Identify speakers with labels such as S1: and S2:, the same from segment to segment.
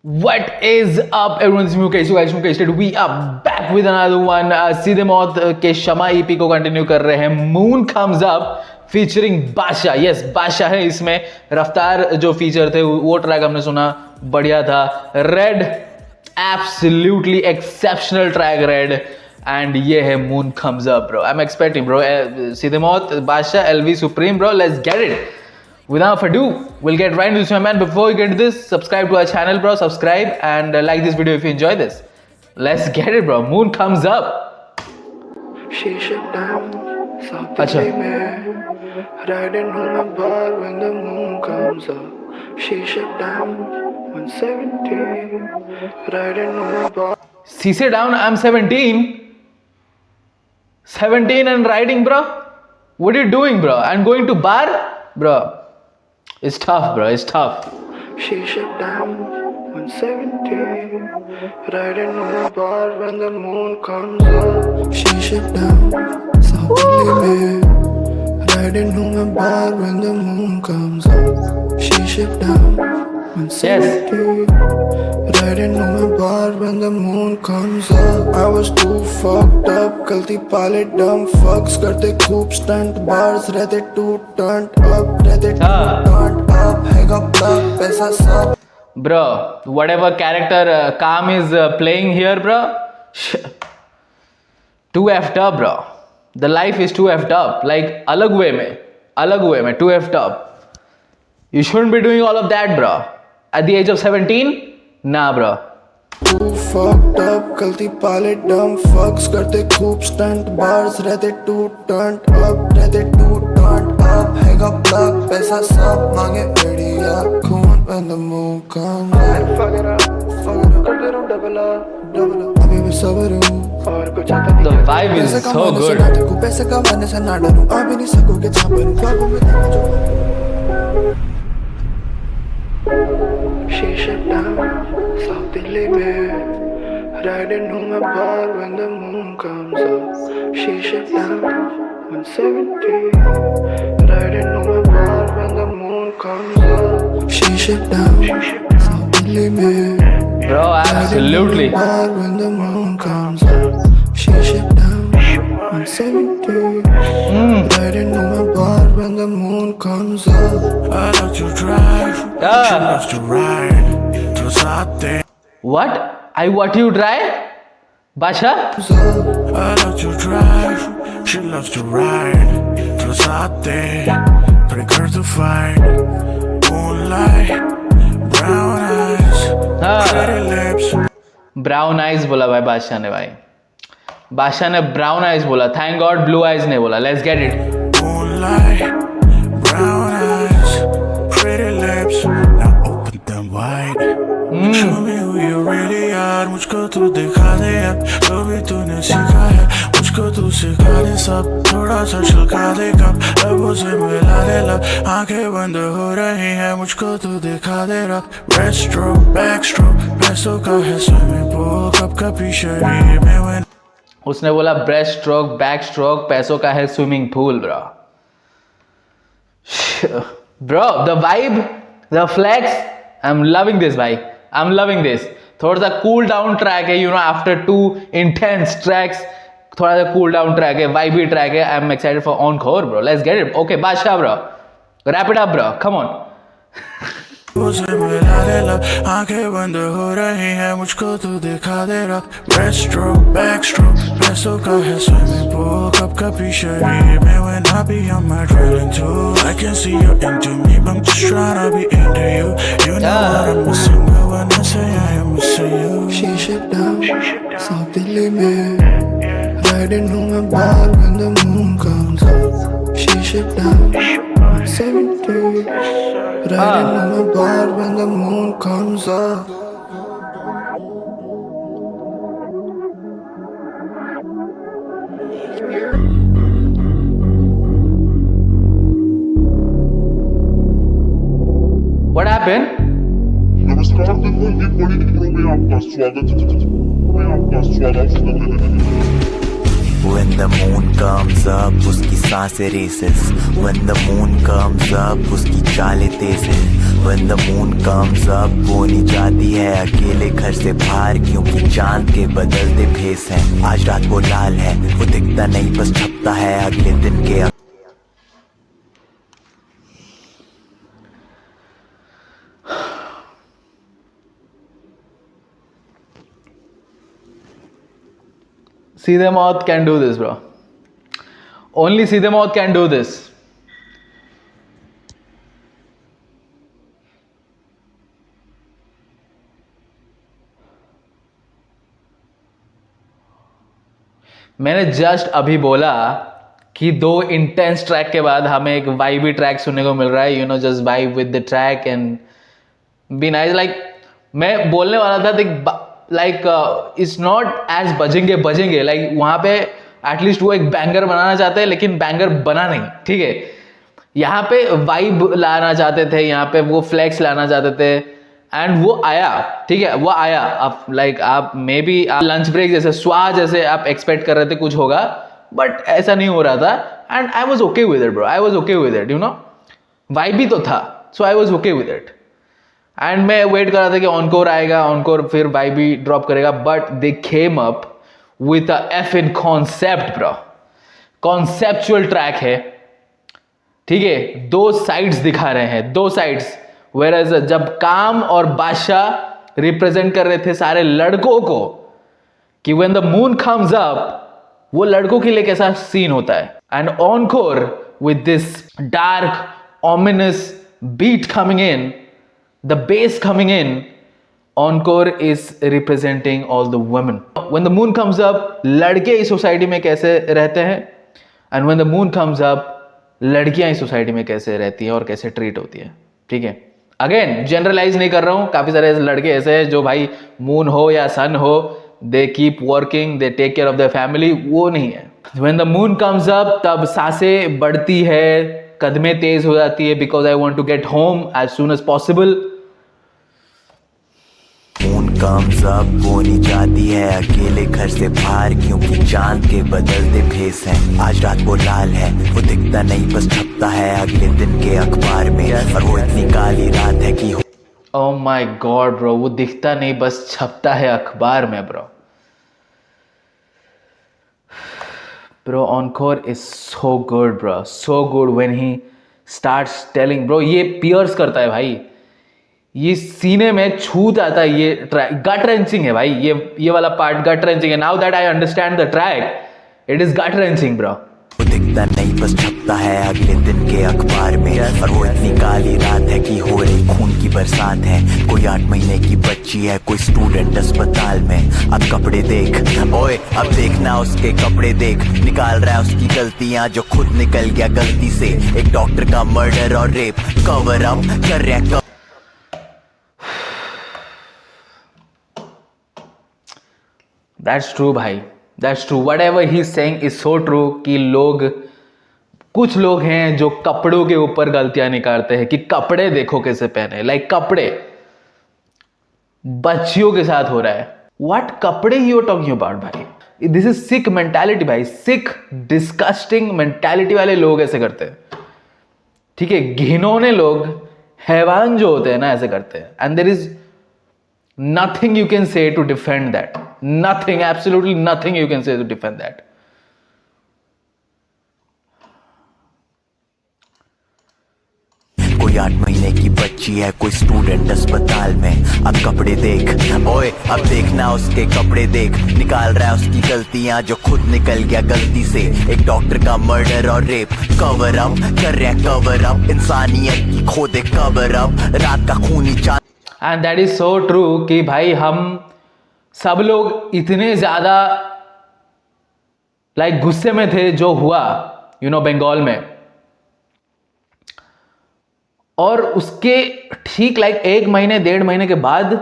S1: What is up, everyone? It's Mukesh. So guys, Mukesh today we are back with another one. सीधे मौत के शमा EP को continue कर रहे हैं. Moon Comes Up featuring बादशाह. Yes, बादशाह है इसमें. रफ्तार जो फीचर थे वो ट्रैक हमने सुना, बढ़िया था. Red, absolutely exceptional track Red. And ये है Moon Comes Up, bro. I'm expecting, bro. सीधे मौत, बादशाह, LV Supreme, bro. Let's get it. Without ado, we'll get right into this, my man. Before we get into this, subscribe to our channel, bro. Subscribe and like this video if you enjoy this. Let's get it, bro. Moon Comes Up. Acha.
S2: Riding on my bar when the moon comes up. She shut down 117. Riding on my bar.
S1: See, sit down. I'm 17. 17 and riding, bro. What are you doing, bro? And going to bar, bro. It's tough, bro. It's tough.
S2: She shut down 117. Riding on my bar when the moon comes up. She shut down South Limit. Riding on my bar when the moon comes up. She shut down 117. Riding on my bar when the moon comes up. I was too fucked up. गलती पाले dumb fucks करते खूब stunt bars रहते too turned up रहते too turned up हैगा plug पैसा सब.
S1: Bro, whatever character Kam is playing here, bro, too effed up, bro. The life is too effed up. Like अलग way में too effed up. You shouldn't be doing all of that, bro. At the age of 17, nah, bro.
S2: Too fucked up गलती पाले dumb fucks करते खूब stunt bars रहते too turned up रहते too turned up हैगा plug पैसा सब मांगे बढ़िया खून when the moon comes up. Fuck it up करते रहूं double up अभी मैं सबर हूँ और कुछ आता नहीं.
S1: The vibe is so good.
S2: पैसे कमाने से ना डरूं अभी नहीं सकोगे छापरूं ख्वाबों में देखो जो. She shut down South Delhi में. Riding on my bar when the moon comes up. She shut down 117. Riding on my bar when the moon comes up. She shut down South Delhi में.
S1: Bro, absolutely.
S2: Riding on my bar when the moon comes up. She shut down 117. Riding on my bar when the moon comes up. I love to drive. She loves to ride. To Saturday.
S1: What? What you try? Basha?
S2: I love to drive. She loves to ride. To Saturday. Pretty girl to fight. Moonlight. Brown eyes. Pretty lips.
S1: Brown eyes बोला भाई बादशाह ने भाई. बादशाह ने brown eyes बोला. Thank God blue eyes ने बोला. Let's get it.
S2: Moonlight. Brown eyes. Pretty lips. Now open them wide. Show me who you really are. मुझको तू दिखा दे अब जो भी तूने सीखा है. मुझको तू सिखा दे सब थोड़ा सा छलका दे कब लबों से मिला दे लब. आंखें बंद हो रही हैं मुझको तू दिखा दे रब. Breast stroke, back stroke. पैसों का है swimming pool कब कभी शरीर में when.
S1: उसने बोला breast stroke, back stroke, पैसों का है swimming pool, bro. Bro, the vibe, the flex, I'm loving this, bhai. I'm loving this. थोड़ा सा cool down track है, you know, after two intense tracks, थोड़ा सा cool down track है, vibey track है. I'm excited for Encore, bro. Let's get it. Okay, Basha, bro. Wrap it up, bro. Come on.
S2: उसे मिला दे लब. आंखें बंद हो रही हैं मुझको तू दिखा दे रब. Breast stroke, back stroke. पैसों का है swimming pool कब कभी शरीर में when I be on my drilling tool. I can see you're into me I'm just trying to be into you. You know what I'm missing but when I say I am missing you. She shut down South Delhi में. Riding on my bar when the moon comes up. She shut down 117. Riding on my bar when the moon comes up.
S1: What happened?
S3: नमस्कार देखो ये बड़ी pro में आपका स्वागत है.
S4: When the moon comes up उसकी सांसें races, when the moon comes up उसकी चालें तेज है, when the moon comes up वो नहीं जाती है अकेले घर से बाहर क्योंकि चांद के बदलते फेस हैं। आज रात वो लाल है, वो दिखता नहीं बस छपता है अगले दिन के।
S1: सीधे मौत can do this, bro. Only सीधे मौत can do this. मैंने जस्ट अभी बोला कि 2 इंटेंस ट्रैक के बाद हमें एक वाइबी ट्रैक सुनने को मिल रहा है, you know, just vibe with the track and be nice. Like मैं बोलने वाला था लाइक इट्स नॉट एज बजेंगे लाइक वहाँ पे एटलीस्ट वो एक बैंगर बनाना चाहते हैं लेकिन बैंगर बना नहीं, ठीक है। यहाँ पे वाइब लाना चाहते थे, यहाँ पे वो फ्लेक्स लाना चाहते थे एंड वो आया, ठीक है, वो आया। आप लाइक आप मे बी लंच ब्रेक जैसे स्वाह जैसे आप एक्सपेक्ट कर रहे थे कुछ होगा, बट ऐसा नहीं हो रहा था and I was okay with it bro, I was okay with it, you know, vibe भी तो था, so I was okay with it. And मैं वेट कर रहा था कि ऑनकोर आएगा, ऑनकोर फिर वाइब भी ड्रॉप करेगा, but they came up with a F in concept bro. Conceptual track है, ठीक है, 2 साइड्स दिखा रहे हैं, 2 साइड्स। Whereas जब काम और बादशाह रिप्रेजेंट कर रहे थे सारे लड़कों को कि when the moon comes up वो लड़कों के लिए कैसा सीन होता है, and encore with this dark ominous beat coming in, the bass coming in, encore is representing all the women. When the moon comes up लड़के इस सोसाइटी में कैसे रहते हैं, and when the moon comes up लड़कियां इस society में कैसे रहती हैं और कैसे ट्रीट होती है, ठीक है। अगेन जनरलाइज नहीं कर रहा हूं, काफी सारे लड़के ऐसे हैं जो भाई मून हो या सन हो, they keep working, they take care of their family, वो नहीं है। When the moon comes up तब सांसें बढ़ती है, कदमें तेज हो जाती है, because I want to get home as soon as possible.
S4: Moon comes up वो नहीं जाती है अकेले घर से बाहर क्योंकि चांद के बदलते फेस हैं। आज रात वो लाल है, वो दिखता नहीं बस छपता है अगले दिन के अखबार में, और वो इतनी काली रात है कि
S1: ओह माय गॉड ब्रो, वो दिखता नहीं बस छपता है अखबार में bro. Bro encore is so good bro, so good when he starts telling bro, ये पियर्स करता है भाई, ये सीने में छू जाता है, ये ट्रैक गट रेंचिंग है भाई, ये वाला पार्ट गट रेंचिंग है। Now that I understand the track, it is gut wrenching bro.
S4: वो दिखता नहीं बस छपता है अगले दिन के अखबार में, और वो इतनी काली रात है कि हो रही खून की बरसात है। कोई 8 महीने की बच्ची है, कोई स्टूडेंट अस्पताल में। अब कपड़े देख, ओए अब देखना उसके कपड़े देख, निकाल रहा है उसकी गलतियां जो खुद निकल गया गलती से। एक डॉक्टर का मर्डर और रेप कवर अप कर रहा है।
S1: That's true भाई, that's true, whatever he's saying is so true कि कुछ लोग हैं जो कपड़ों के ऊपर गलतियां निकालते हैं कि कपड़े देखो कैसे पहने, लाइक कपड़े बच्चियों के साथ हो रहा है। What कपड़े you are talking about भाई, this is sick mentality भाई, sick disgusting mentality वाले लोग ऐसे करते हैं, ठीक है, घिनौने लोग, हैवान जो होते हैं ना ऐसे करते हैं, and there is nothing you can say to defend that, nothing, absolutely nothing you can say to defend that.
S4: कोई 8 महीने की बच्ची है, कोई स्टूडेंट अस्पताल में। अब कपड़े देख, ओए अब देखना उसके कपड़े देख, निकाल रहा है उसकी गलतियां जो खुद निकल गया गलती से। एक डॉक्टर का मर्डर और रेप कवर अप कर रहा है, कवर अप इंसानियत की खोदे कवर अप, रात का खूनी चांद।
S1: And that is so true कि भाई हम सब लोग इतने ज्यादा लाइक गुस्से में थे जो हुआ, यू नो, बंगाल में, और उसके ठीक लाइक 1 महीने 1.5 महीने के बाद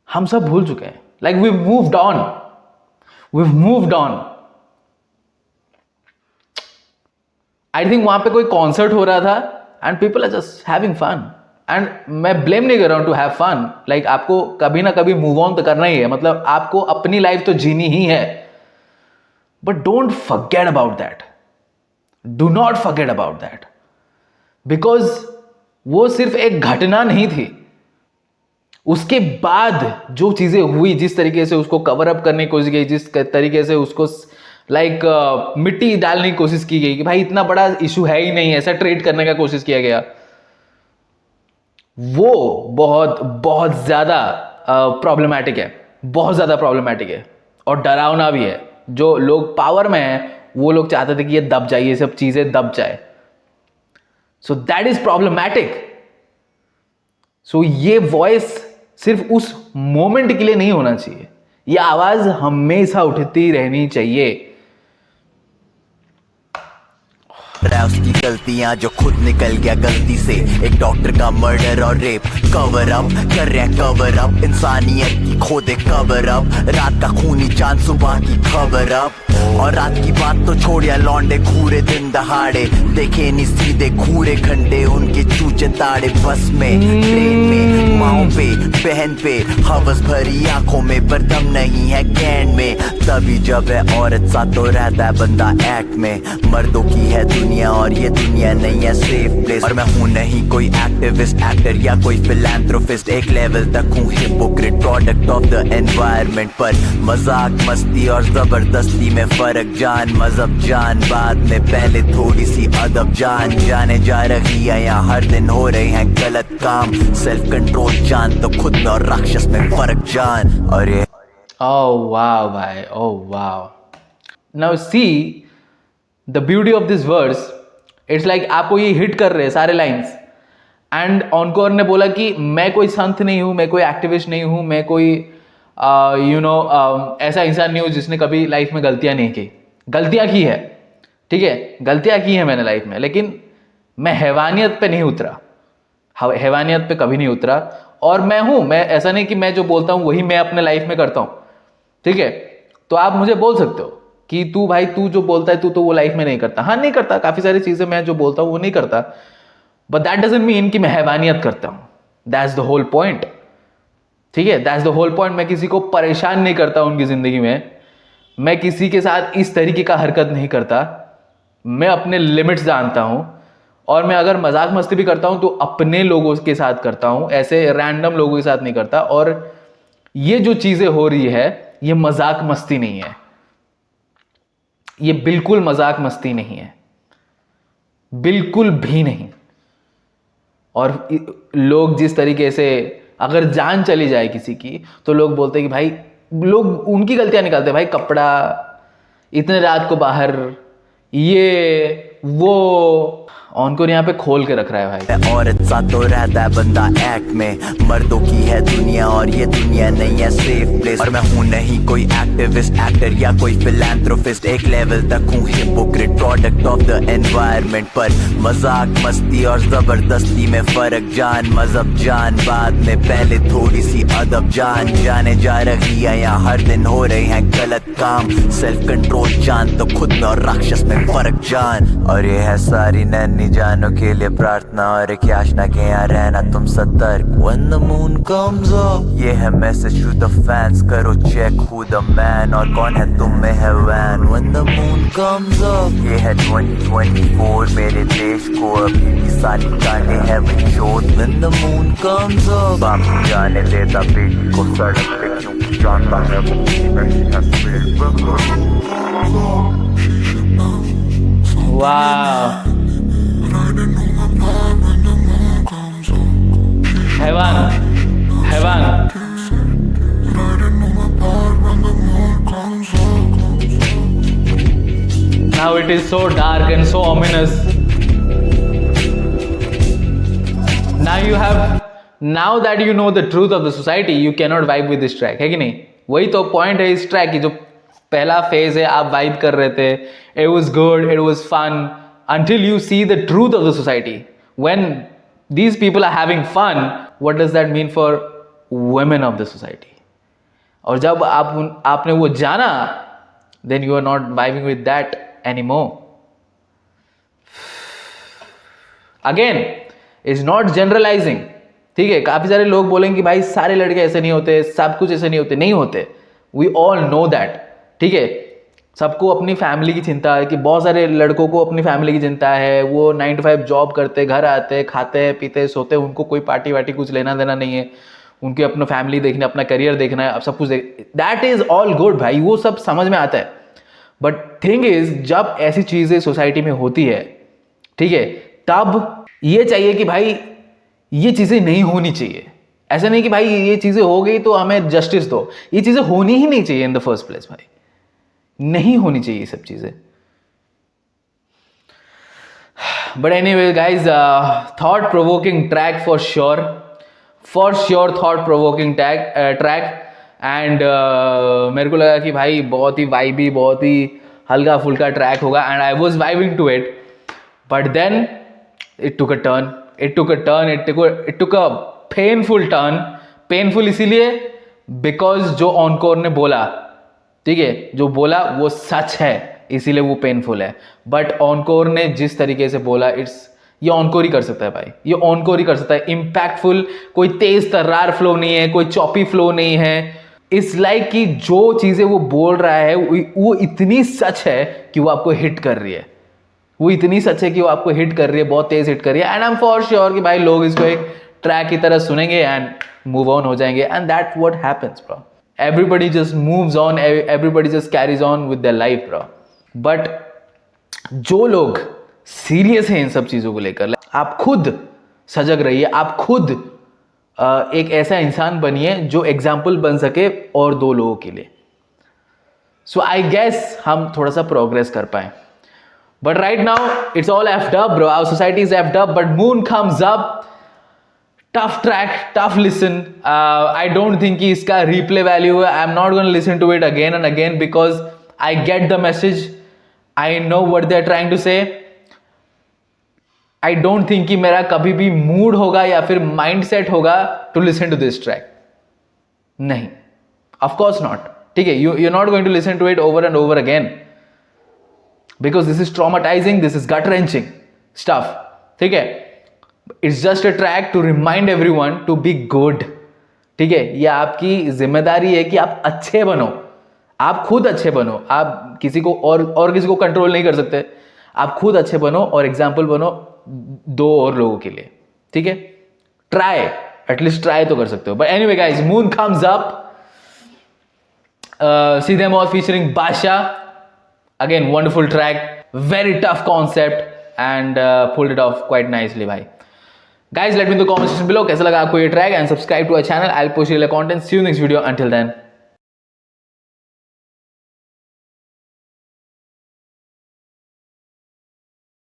S1: हम सब भूल चुके हैं, like we moved on. I think वहां पे कोई कॉन्सर्ट हो रहा था and people are just having fun, and मैं ब्लेम नहीं कर रहा हूं टू हैव फन, लाइक आपको कभी ना कभी मूव ऑन तो करना ही है, मतलब आपको अपनी लाइफ तो जीनी ही है, but don't forget about that, do not forget about that, because वो सिर्फ एक घटना नहीं थी। उसके बाद जो चीजें हुई, जिस तरीके से उसको कवर अप करने की कोशिश की, जिस तरीके से उसको मिट्टी डालने की कोशिश की गई कि भाई इतना बड़ा इशू है ही नहीं, ऐसा ट्रीट करने का कोशिश किया गया, वो बहुत बहुत ज्यादा प्रॉब्लमैटिक है, बहुत ज्यादा प्रॉब्लमैटिक है और डरावना भी है। जो लोग पावर में हैं वो लोग चाहते थे कि ये दब जाए, ये सब चीजें दब जाए। So that is problematic. So ये वॉइस सिर्फ उस मोमेंट के लिए नहीं होना चाहिए, ये आवाज हमेशा उठती रहनी चाहिए।
S4: उसकी गलतियां जो खुद निकल गया गलती से, एक डॉक्टर का मर्डर और रेप, कवर अप कर रहे हैं कवर अप, इंसानियत की खोदे कवर अप, रात का खूनी चांद सुबह की खबर अप। और रात की बात तो छोड़िया, लौंडे घूरे दिन दहाड़े, देखे नहीं सीधे घूरे घंटे उनके चूचे ताड़े, बस में ट्रेन में माओ पे बहन पे, हवस भरी आंखों में पर दम नहीं है कैन में, तभी जब है औरत सा तो रहता है बंदा एक्ट में। मर्दों की है दुनिया और ये दुनिया नहीं है सेफ प्लेस, और मैं हूँ नहीं कोई एक्टिविस्ट एक्टर या कोई फिलैंथ्रोपिस्ट, एक लेवल तक हूँ hypocrite product of the environment. पर मजाक मस्ती और जबरदस्ती में फर्क जान, मजहब जान बाद में, पहले थोड़ी सी अदब जान, जाने जा रही है यहाँ हर दिन हो रहे हैं गलत काम, सेल्फ कंट्रोल जान तो खुद में और राक्षस में फर्क जान। और ये
S1: Oh wow, bhai. Oh wow. Now see the beauty of this verse. It's like आपको ये हिट कर रहे हैं सारे लाइंस, एंड ऑनकोर ने बोला कि मैं कोई संत नहीं हूँ, मैं कोई एक्टिविस्ट नहीं हूँ, मैं कोई ऐसा इंसान नहीं हूँ जिसने कभी लाइफ में गलतियाँ नहीं की। गलतियाँ की है, ठीक है, गलतियाँ की है मैंने लाइफ में, लेकिन मैं हैवानियत पे नहीं उतरा, हैवानियत पे कभी नहीं उतरा। और मैं ऐसा नहीं कि मैं जो बोलता हूँ वही मैं अपने लाइफ में करता हूँ, ठीक है। तो आप मुझे बोल सकते हो कि तू जो बोलता है तू तो वो लाइफ में नहीं करता। हाँ, नहीं करता, काफी सारी चीजें मैं जो बोलता हूँ वो नहीं करता, बट दैट डजंट मीन कि मैं हैवानियत करता हूँ। दैट्स द होल पॉइंट, ठीक है, दैट्स द होल पॉइंट। मैं किसी को परेशान नहीं करता उनकी जिंदगी में, मैं किसी के साथ इस तरीके का हरकत नहीं करता, मैं अपने लिमिट्स जानता हूँ, और मैं अगर मजाक मस्ती भी करता हूँ तो अपने लोगों के साथ करता हूँ, ऐसे रैंडम लोगों के साथ नहीं करता। और ये जो चीजें हो रही है ये मजाक मस्ती नहीं है, ये बिल्कुल मजाक मस्ती नहीं है, बिल्कुल भी नहीं। और लोग जिस तरीके से, अगर जान चली जाए किसी की तो लोग बोलते हैं कि भाई, लोग उनकी गलतियां निकालते हैं, भाई कपड़ा, इतने रात को बाहर, ये वो, ऑनकोर यहाँ पे खोल के रख रहा है भाई।
S4: औरत सा तो रहता है बंदा एक्ट में, मर्दों की है दुनिया और ये दुनिया नहीं है सेफ प्लेस, और मैं हूँ नहीं कोई एक्टिविस्ट एक्टर या कोई फिलैंथ्रोपिस्ट, एक लेवल तक हूँ hypocrite product of the environment. पर मजाक मस्ती और जबरदस्ती में फर्क जान, मजहब जान बाद में, पहले थोड़ी सी अदब जान, जाने जा रही है यहाँ हर दिन हो रहे हैं गलत काम, सेल्फ कंट्रोल जान तो खुद में और राक्षस में फर्क जान। और ये है सारी नैनी जानों के लिए प्रार्थना, और एक याचना के यहाँ रहना तुम सतर्क। When the moon comes up, ये है मैसेज टू द फैंस, करो चेक who the man, और कौन है तुम में है van. When the moon comes up, ये है 2024, मेरे देश को अभी भी सारी काटे है विचोट। When the moon comes up, बाप जाने देता बेटी को सड़क पे, क्योंकि जानता है वो नहीं है स्पीड।
S1: वाह, हैवान, हैवान। Now it is so dark and so ominous. Now that you know the truth of the society, you cannot vibe with this track, है कि नहीं? वही तो पॉइंट है इस ट्रैक की, जो पहला फेज है आप वाइब कर रहे थे, it was good, it was fun, until you see the truth of the society. When these people are having fun, what does that mean for women of the society? और जब आपने वो जाना, then you are not vibing with that anymore. Again, it's not generalizing, ठीक है। काफी सारे लोग बोलेंगे कि भाई सारे लड़के ऐसे नहीं होते, सब कुछ ऐसे नहीं होते, नहीं होते, we all know that, ठीक है। सबको अपनी फैमिली की चिंता है, कि बहुत सारे लड़कों को अपनी फैमिली की चिंता है, वो 9 to 5 जॉब करते, घर आते, खाते पीते सोते, उनको कोई पार्टी वार्टी कुछ लेना देना नहीं है, उनकी अपना फैमिली देखना, अपना करियर देखना है, अब सब कुछ दैट इज ऑल गुड भाई, वो सब समझ में आता है। बट थिंग इज, जब ऐसी चीजें सोसाइटी में होती है, ठीक है, तब ये चाहिए कि भाई ये चीजें नहीं होनी चाहिए। ऐसा नहीं कि भाई ये चीजें हो गई तो हमें जस्टिस दो, ये चीजें होनी ही नहीं चाहिए इन द फर्स्ट प्लेस भाई, नहीं होनी चाहिए ये सब चीजें। But anyway guys, thought provoking track for sure thought provoking track. And मेरे को लगा कि भाई बहुत ही वाइबी, बहुत ही हल्का फुल्का ट्रैक होगा, and I was vibing to it, but then it took a turn, it took a painful turn. Painful इसीलिए बिकॉज जो ऑनकोर ने बोला, ठीक है, जो बोला वो सच है, इसीलिए वो पेनफुल है। बट ऑनकोर ने जिस तरीके से बोला, ये ऑनकोर ही कर सकता है भाई, ये ऑनकोर ही कर सकता है। इम्पैक्टफुल, कोई तेज तर्रार फ्लो नहीं है, कोई चॉपी फ्लो नहीं है। इट्स लाइक कि जो चीजें वो बोल रहा है वो इतनी सच है कि वो आपको हिट कर रही है, वो इतनी सच है कि वो आपको हिट कर रही है, बहुत तेज हिट कर रही है। And I am for sure कि भाई लोग इसको एक ट्रैक की तरह सुनेंगे एंड मूव ऑन हो जाएंगे, and that what happens bro. Everybody just moves on, everybody just carries on with their life bro. But जो लोग सीरियस हैं इन सब चीजों को लेकर, आप खुद सजग रहिए, आप खुद एक ऐसा इंसान बनिए जो एग्जाम्पल बन सके और 2 लोगों के लिए। सो आई गेस हम थोड़ा सा प्रोग्रेस कर पाए। But right now it's all effed up bro, our society is effed up, but moon comes up. Tough track, tough listen. I don't think कि इसका रिप्ले वैल्यू है। I am not gonna listen to it again and again because I get the message, I know what they are trying to say. I don't think कि मेरा कभी भी mood होगा या फिर माइंड सेट होगा to listen to this track, नहीं, of course not, ठीक है। You are not going to listen to it over and over again because this is traumatising, this is gut wrenching stuff, ठीक है। It's just a track to remind everyone to be good, ठीक है। ये आपकी जिम्मेदारी है कि आप अच्छे बनो, आप खुद अच्छे बनो। आप किसी को और किसी को कंट्रोल नहीं कर सकते, आप खुद अच्छे बनो और एग्जाम्पल बनो 2 और लोगों के लिए, ठीक है। ट्राई, एटलीस्ट ट्राई तो कर सकते हो। But anyway guys, moon comes up, सीधे मौत फीचरिंग बादशाह, again wonderful track, very tough concept and pulled it of quite nicely भाई। Guys, let me know in the comment section below कैसा लगा आपको ये track, and subscribe to our channel. I will post real content. See you next video, until then.